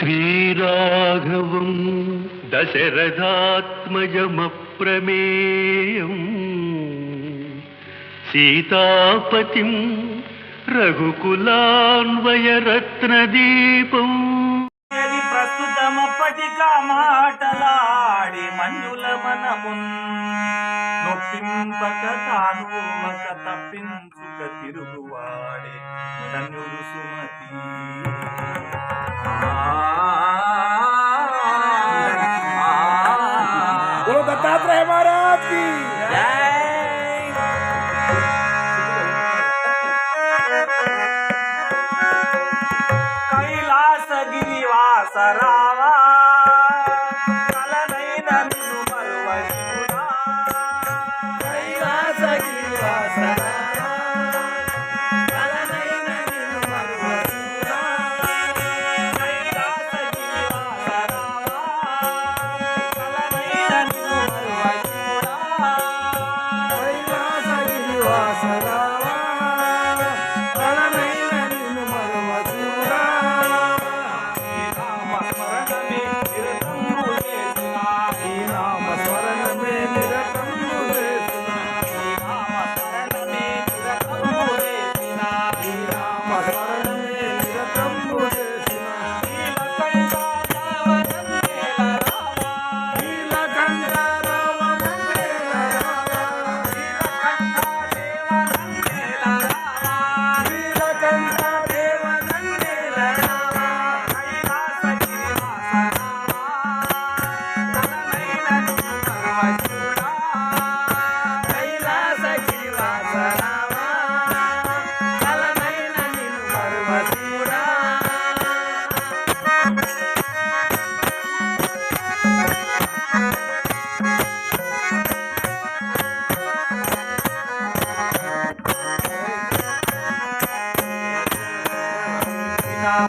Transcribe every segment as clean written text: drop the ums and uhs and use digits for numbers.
శ్రీరాఘవం దశరథాత్మజమప్రమేయం సీతాపతిం రఘుకులాన్వయరత్నదీపం ప్రస్తుతమప్పటికా మాటలాడి మంజుల మనమున్ నొప్పింపక తాను ఒక తప్పించుక తిరుగువాడే ధన్యుడు సుమతి. दत्तात्रेय महाराज की कैलास गिरिवास रावा कलनैन निनु मरुवशुरा. कैलास गिरिवास रावा कलनैन निनु मरुवशुरा. कैलास गिरिवास रावा कलनैन निनु मरुवशुरा. कैलास गिरिवास रावा कलनैन निनु मरुवशुरा. ఈ నామ స్మరణమే నిరతము చేసిన. ఈ नाम स्मरणमे निरतम्बु చేసిన. ఈ నామ స్మరణమే నిరతము చేసిన. నీలకంఠ రామ మంగళ రామ. నీలకంఠ దేవ నందేల రామ. కైలాస గిరివాస कैलास गिरिवास रामा कलनैन निनु मरुवशुरा.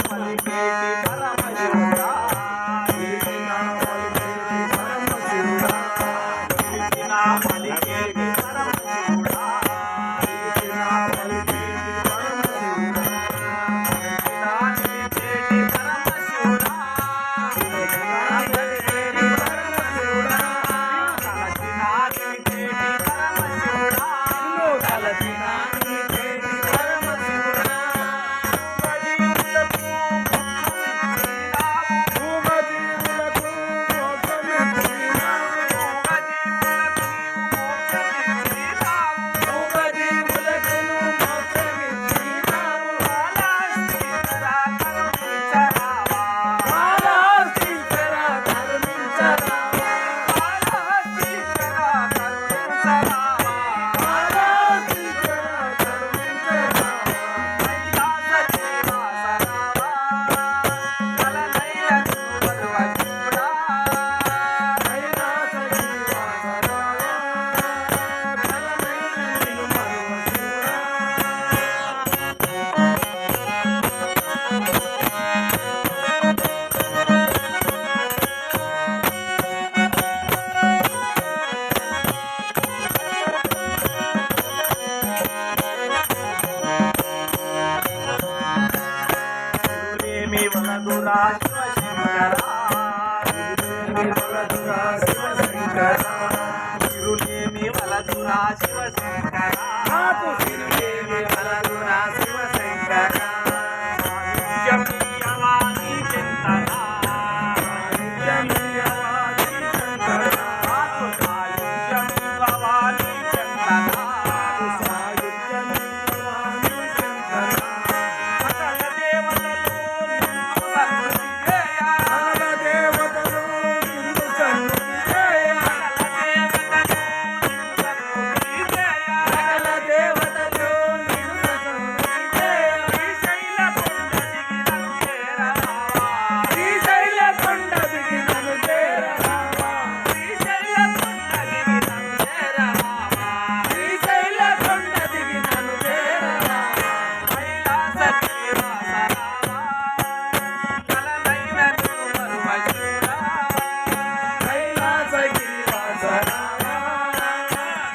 పలికేటి పరమశివుడా. పిలిచిన పలికేటి పరమశివుడా. పిలిచిన నిలిచేటి పరమశివుడా. కలసిన నిలిచేటి పరమశివుడా. వలదురా శివశంకర. తిరులేమి వలదురా శివశంకర. నాకు తిరులేమి వలదురా శివశంకర. సాయుధ్యమీయవా నీ చింతన. నాకు సాయుధ్యమీయవా నీ చింతన. సకల దేవతలు నిన్ను సన్నుతి చేయ. సకల దేవతలు నిన్ను సన్నుతి చేయ. సకల దేవతలు నిన్ను సన్నుతి చేయ. సకల దేవతలు నిన్ను సన్నుతి చేయ. శ్రీశైల కొండ దిగి నన్ను చేరరావా. శ్రీశైల కొండ దిగి నన్ను చేరరావా. శ్రీశైల కొండ దిగి నన్ను చేరరావా. శ్రీశైల కొండ దిగి నన్ను చేరరావా. కైలాస గిరివాస రావా.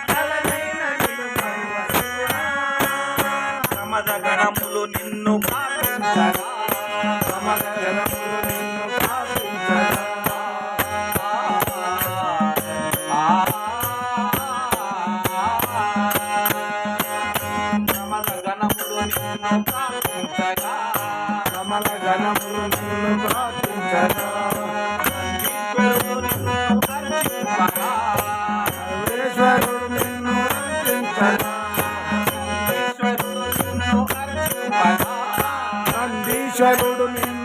కలనైన నిన్ను మరువశురా. సమద గణములు నిన్ను ప్రార్థించరా. సమగరములు నిన్ను ఈశ్వరుడు నిన్ను